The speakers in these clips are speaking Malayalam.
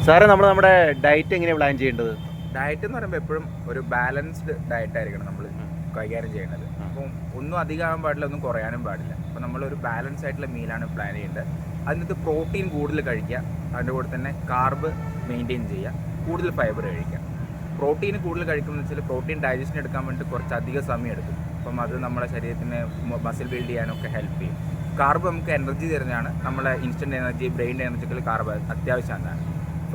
സാറേ നമ്മുടെ ഡയറ്റ് എങ്ങനെയാണ് പ്ലാൻ ചെയ്യേണ്ടത്? ഡയറ്റ് എന്ന് പറയുമ്പോൾ എപ്പോഴും ഒരു ബാലൻസ്ഡ് ഡയറ്റ് ആയിരിക്കണം നമ്മൾ കൈകാര്യം ചെയ്യേണ്ടത്. അപ്പം ഒന്നും അധികമാകാൻ പാടില്ല, ഒന്നും കുറയാനും പാടില്ല. അപ്പോൾ നമ്മളൊരു ബാലൻസ് ആയിട്ടുള്ള മീലാണ് പ്ലാൻ ചെയ്യേണ്ടത്. അതിനകത്ത് പ്രോട്ടീൻ കൂടുതൽ കഴിക്കുക, അതിൻ്റെ കൂടെ തന്നെ കാർബ് മെയിൻറ്റെയിൻ ചെയ്യുക, കൂടുതൽ ഫൈബർ കഴിക്കുക. പ്രോട്ടീൻ കൂടുതൽ കഴിക്കുമെന്ന് വെച്ചാൽ പ്രോട്ടീൻ ഡൈജഷൻ എടുക്കാൻ വേണ്ടി കുറച്ച് അധികം സമയം എടുക്കും. അപ്പം അത് നമ്മുടെ ശരീരത്തിന് മസിൽ ബിൽഡ് ചെയ്യാനൊക്കെ ഹെൽപ്പ് ചെയ്യും. കാർബ് നമുക്ക് എനർജി തരുന്നതാണ്. നമ്മളെ ഇൻസ്റ്റൻറ്റ് എനർജി, ബ്രെയിൻ എനർജിക്കൽ കാർബ് അത്യാവശ്യമാണ്.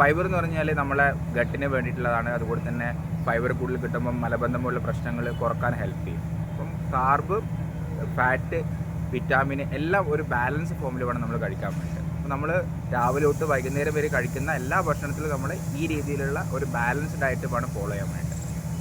ഫൈബർ എന്ന് പറഞ്ഞാൽ നമ്മളെ ഗട്ടിന് വേണ്ടിയിട്ടുള്ളതാണ്. അതുപോലെ തന്നെ ഫൈബർ കൂടുതൽ കിട്ടുമ്പം മലബന്ധം പോലുള്ള പ്രശ്നങ്ങൾ കുറക്കാൻ ഹെൽപ്പ് ചെയ്യും. അപ്പം കാർബ്, ഫാറ്റ്, വിറ്റാമിൻ എല്ലാം ഒരു ബാലൻസ് ഫോമിൽ വേണം നമ്മൾ കഴിക്കാൻ വേണ്ടി. അപ്പോൾ നമ്മൾ രാവിലെ തൊട്ട് വൈകുന്നേരം വരെ കഴിക്കുന്ന എല്ലാ ഭക്ഷണത്തിലും നമ്മൾ ഈ രീതിയിലുള്ള ഒരു ബാലൻസ്ഡ് ഡയറ്റ് വേണം ഫോളോ ചെയ്യാൻ വേണ്ടി.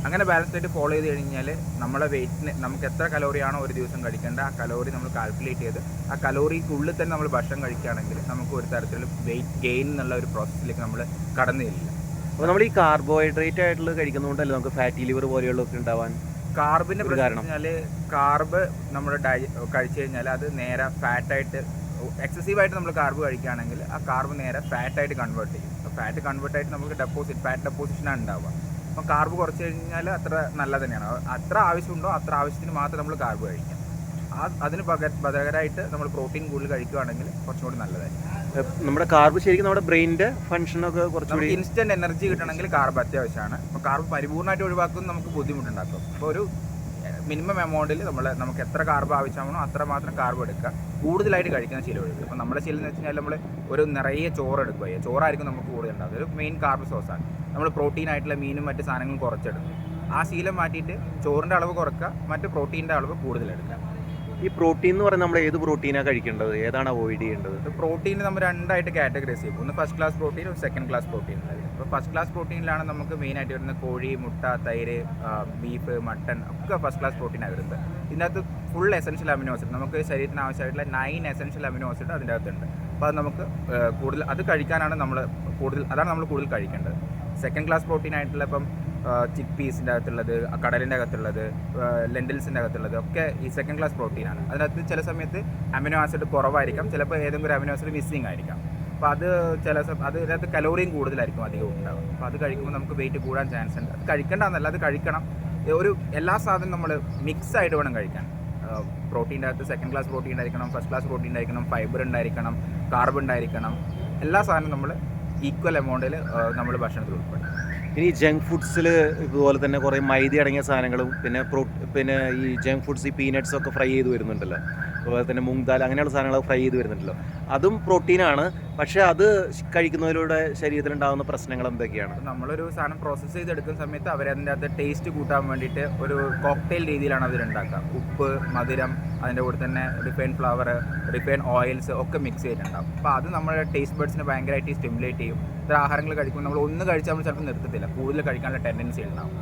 അങ്ങനെ ബാലൻസ് ആയിട്ട് ഫോളോ ചെയ്ത് കഴിഞ്ഞാൽ നമ്മളെ വെയിറ്റിന് നമുക്ക് എത്ര കലോറിയാണോ ഒരു ദിവസം കഴിക്കേണ്ടത് ആ കലോറി നമ്മൾ കാൽക്കുലേറ്റ് ചെയ്ത് ആ കലോറിക്കുള്ളിൽ തന്നെ നമ്മൾ ഭക്ഷണം കഴിക്കുകയാണെങ്കിൽ നമുക്ക് ഒരു തരത്തിലും വെയിറ്റ് ഗെയിൻ എന്നുള്ള ഒരു പ്രോസസ്സിലേക്ക് നമ്മൾ കടന്നു ചെല്ലില്ല. അപ്പോൾ നമ്മൾ ഈ കാർബോഹൈഡ്രേറ്റ് ആയിട്ടുള്ള കഴിക്കുന്നതുകൊണ്ടല്ലേ നമുക്ക് ഫാറ്റി ലിവർ പോലെയുള്ളതൊക്കെ ഉണ്ടാവാൻ കാർബിൻ്റെ പ്രശ്നം വെച്ചാൽ കാർബ് നമ്മൾ കഴിച്ചു കഴിഞ്ഞാൽ അത് നേരെ ഫാറ്റായിട്ട് എക്സസീവായിട്ട് നമ്മൾ കാർബ് കഴിക്കുകയാണെങ്കിൽ ആ കാർബ് നേരെ ഫാറ്റായിട്ട് കൺവേർട്ട് ചെയ്യും. അപ്പോൾ ഫാറ്റ് കൺവേർട്ടായിട്ട് നമുക്ക് ഫാറ്റ് ഡെപ്പോസിഷനാണ് ഉണ്ടാവുക. അപ്പം കാർബ് കുറച്ച് കഴിഞ്ഞാൽ അത്ര നല്ല തന്നെയാണ്. അത്ര ആവശ്യമുണ്ടോ അത്ര ആവശ്യത്തിന് മാത്രം നമ്മൾ കാർബ് കഴിക്കാം. അതിന് പകരമായിട്ട് നമ്മൾ പ്രോട്ടീൻ കൂടുതൽ കഴിക്കുകയാണെങ്കിൽ കുറച്ചും കൂടി നല്ലതായിരിക്കും. നമ്മുടെ കാർബ് ശരിക്കും നമ്മുടെ ബ്രെയിനിൻ്റെ ഫംഗ്ഷനൊക്കെ കുറച്ചുകൂടി ഇൻസ്റ്റൻറ്റ് എനർജി കിട്ടണമെങ്കിൽ കാർബ് അത്യാവശ്യമാണ്. അപ്പോൾ കാർബ് പരിപൂർണ്ണമായിട്ട് ഒഴിവാക്കുന്നത് നമുക്ക് ബുദ്ധിമുട്ടുണ്ടാക്കും. അപ്പോൾ ഒരു മിനിമം എമൗണ്ടിൽ നമുക്ക് എത്ര കാർബ് ആവശ്യമാണോ അത്ര മാത്രം കാർബ് എടുക്കുക, കൂടുതലായിട്ട് കഴിക്കുന്ന ശീലം ഒഴിക്കുക. അപ്പോൾ നമ്മുടെ ശീലം എന്ന് വെച്ച് കഴിഞ്ഞാൽ നമ്മൾ ഒരു നിറയെ ചോറ് എടുക്കുക, ചോറായിരിക്കും നമുക്ക് കൂടുതൽ ഉണ്ടാകും. അതൊരു മെയിൻ കാർബ് സോഴ്സാണ്. നമ്മൾ പ്രോട്ടീൻ ആയിട്ടുള്ള മീനും മറ്റ് സാധനങ്ങളും കുറച്ചെടുക്കും. ആ ശീലം മാറ്റിയിട്ട് ചോറിൻ്റെ അളവ് കുറക്കുക, മറ്റ് പ്രോട്ടീൻ്റെ അളവ് കൂടുതലെടുക്കുക. ഈ പ്രോട്ടീൻ എന്ന് പറയുന്നത് നമ്മൾ ഏത് പ്രോട്ടീനാണ് കഴിക്കേണ്ടത്, ഏതാണ് അവോയ്ഡ് ചെയ്യേണ്ടത്? പ്രോട്ടീൻ നമ്മൾ രണ്ടായിട്ട് കാറ്റഗറൈസ് ചെയ്യും. ഒന്ന് ഫസ്റ്റ് ക്ലാസ് പ്രോട്ടീൻ, ഒരു സെക്കൻഡ് ക്ലാസ് പ്രോട്ടീൻ. അപ്പോൾ ഫസ്റ്റ് ക്ലാസ് പ്രോട്ടീനിലാണ് നമുക്ക് മെയിനായിട്ട് വരുന്നത് കോഴി, മുട്ട, തൈര്, ബീഫ്, മട്ടൺ ഒക്കെ ഫസ്റ്റ് ക്ലാസ് പ്രോട്ടീനാണ് വരുന്നത്. ഇതിനകത്ത് ഫുൾ എസൻഷ്യൽ അമിനോ ആസിഡ്, നമുക്ക് ശരീരത്തിന് ആവശ്യമായിട്ടുള്ള 9 എസൻഷ്യൽ അമിനോ ആസിഡ് അതിൻ്റെ അകത്തുണ്ട്. അപ്പോൾ അത് നമുക്ക് കൂടുതൽ അത് കഴിക്കാനാണ് അതാണ് നമ്മൾ കൂടുതൽ കഴിക്കേണ്ടത്. സെക്കൻഡ് ക്ലാസ് പ്രോട്ടീൻ ആയിട്ടുള്ള ഇപ്പം ചിക്ക് പീസിൻ്റെ അകത്തുള്ളത്, കടലിൻ്റെ അകത്തുള്ളത്, ലെൻറ്റിൽസിൻ്റെ അകത്തുള്ളത് ഒക്കെ ഈ സെക്കൻഡ് ക്ലാസ് പ്രോട്ടീനാണ്. അതിനകത്ത് ചില സമയത്ത് അമിനോ ആസിഡ് കുറവായിരിക്കാം, ചിലപ്പോൾ ഏതെങ്കിലും ഒരു അമിനോ ആസിഡ് മിസ്സിങ് ആയിരിക്കാം. അപ്പോൾ അത് അതിനകത്ത് കലോറിയും കൂടുതലായിരിക്കും അധികം ഉണ്ടാകും. അപ്പോൾ അത് കഴിക്കുമ്പോൾ നമുക്ക് വെയിറ്റ് കൂടാൻ ചാൻസ് ഉണ്ട്. അത് കഴിക്കേണ്ടതെന്നല്ല, അത് കഴിക്കണം. എല്ലാ സാധനവും നമ്മൾ മിക്സ് ആയിട്ട് വേണം കഴിക്കാൻ. പ്രോട്ടീൻ്റെ അകത്ത് സെക്കൻഡ് ക്ലാസ് പ്രോട്ടീൻ ഉണ്ടായിരിക്കണം, ഫസ്റ്റ് ക്ലാസ് പ്രോട്ടീൻ ഉണ്ടായിരിക്കണം, ഫൈബർ ഉണ്ടായിരിക്കണം, കാർബൺ ഉണ്ടായിരിക്കണം. എല്ലാ സാധനവും നമ്മൾ ഈക്വൽ എമൗണ്ടിൽ നമ്മൾ ഭക്ഷണത്തിൽ ഉൾപ്പെടും. ഇനി ജങ്ക് ഫുഡ്സിൽ ഇതുപോലെ തന്നെ കുറേ മൈദ അടങ്ങിയ സാധനങ്ങളും പിന്നെ ഈ ജങ്ക് ഫുഡ്സ്, ഈ പീനട്ട്സ് ഒക്കെ ഫ്രൈ ചെയ്ത് വരുന്നുണ്ടല്ലോ, അതുപോലെ തന്നെ മുങ്ദാൽ അങ്ങനെയുള്ള സാധനങ്ങൾ ഫ്രൈ ചെയ്ത് വരുന്നുണ്ടല്ലോ. അതും പ്രോട്ടീനാണ്. പക്ഷേ അത് കഴിക്കുന്നതിലൂടെ ശരീരത്തിലുണ്ടാകുന്ന പ്രശ്നങ്ങൾ എന്തൊക്കെയാണ്? നമ്മളൊരു സാധനം പ്രോസസ്സ് ചെയ്തെടുക്കുന്ന സമയത്ത് അവരതിൻ്റെ അകത്ത് ടേസ്റ്റ് കൂട്ടാൻ വേണ്ടിയിട്ട് ഒരു കോക്ടെയിൽ രീതിയിലാണ് അതിലുണ്ടാക്കുക. ഉപ്പ്, മധുരം, അതിൻ്റെ കൂടെ തന്നെ റിഫൈൻ ഫ്ലവർ, റിഫൈൻ ഓയിൽസ് ഒക്കെ മിക്സ് ചെയ്തിട്ടുണ്ടാകും. അപ്പോൾ അത് നമ്മുടെ ടേസ്റ്റ് ബഡ്സിനെ ഭയങ്കരമായിട്ട് സ്റ്റിമുലേറ്റ് ചെയ്യും. ഇത്ര ആഹാരങ്ങൾ കഴിക്കുമ്പോൾ നമ്മൾ ഒന്ന് കഴിച്ചാൽ നമ്മൾ ചിലപ്പോൾ നിർത്തത്തില്ല, കൂടുതൽ കഴിക്കാനുള്ള ടെൻഡൻസി ഉണ്ടാകും.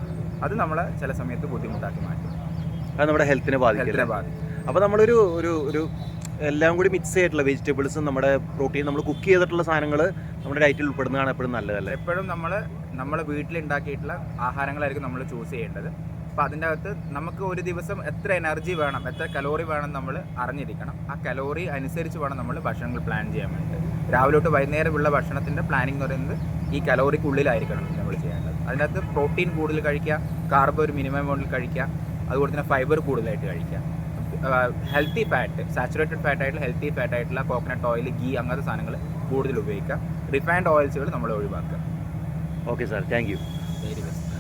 അത് നമ്മളെ ചില സമയത്ത് ബുദ്ധിമുട്ടാക്കി മാറ്റും. അത് നമ്മുടെ ഹെൽത്തിനെ ബാധിക്കും. അപ്പോൾ നമ്മളൊരു ഒരു എല്ലാം കൂടി മിക്സ് ചെയ്തിട്ടുള്ള വെജിറ്റബിൾസും നമ്മുടെ പ്രോട്ടീൻ നമ്മൾ കുക്ക് ചെയ്തിട്ടുള്ള സാധനങ്ങൾ നമ്മുടെ ഡയറ്റിൽ ഉൾപ്പെടുന്നതാണ് എപ്പോഴും നല്ലതല്ലേ? എപ്പോഴും നമ്മൾ വീട്ടിലുണ്ടാക്കിയിട്ടുള്ള ആഹാരങ്ങളായിരിക്കും നമ്മൾ ചൂസ് ചെയ്യേണ്ടത്. അപ്പോൾ അതിൻ്റെ അകത്ത് നമുക്ക് ഒരു ദിവസം എത്ര എനർജി വേണം, എത്ര കലോറി വേണം നമ്മൾ അറിഞ്ഞിരിക്കണം. ആ കലോറി അനുസരിച്ച് വേണം നമ്മൾ ഭക്ഷണങ്ങൾ പ്ലാൻ ചെയ്യാൻ വേണ്ടിയിട്ട്. രാവിലെ തൊട്ട് വൈകുന്നേരമുള്ള ഭക്ഷണത്തിൻ്റെ പ്ലാനിങ് എന്ന് പറയുന്നത് ഈ കലോറിക്കുള്ളിലായിരിക്കണം നമ്മൾ ചെയ്യേണ്ടത്. അതിനകത്ത് പ്രോട്ടീൻ കൂടുതൽ കഴിക്കുക, കാർബ് ഒരു മിനിമം എമൗണ്ടിൽ കഴിക്കുക, അതുപോലെ തന്നെ ഫൈബർ കൂടുതലായിട്ട് കഴിക്കുക. ഹെൽത്തി ഫാറ്റ്, സാച്ചുറേറ്റഡ് ഫാറ്റായിട്ടുള്ള ഹെൽത്തി ഫാറ്റായിട്ടുള്ള കോക്കനട്ട് ഓയിൽ, ഗീ അങ്ങനത്തെ സാധനങ്ങൾ കൂടുതൽ ഉപയോഗിക്കുക. റിഫൈൻഡ് ഓയിൽസുകൾ നമ്മൾ ഒഴിവാക്കുക. Okay sir, thank you. Very best.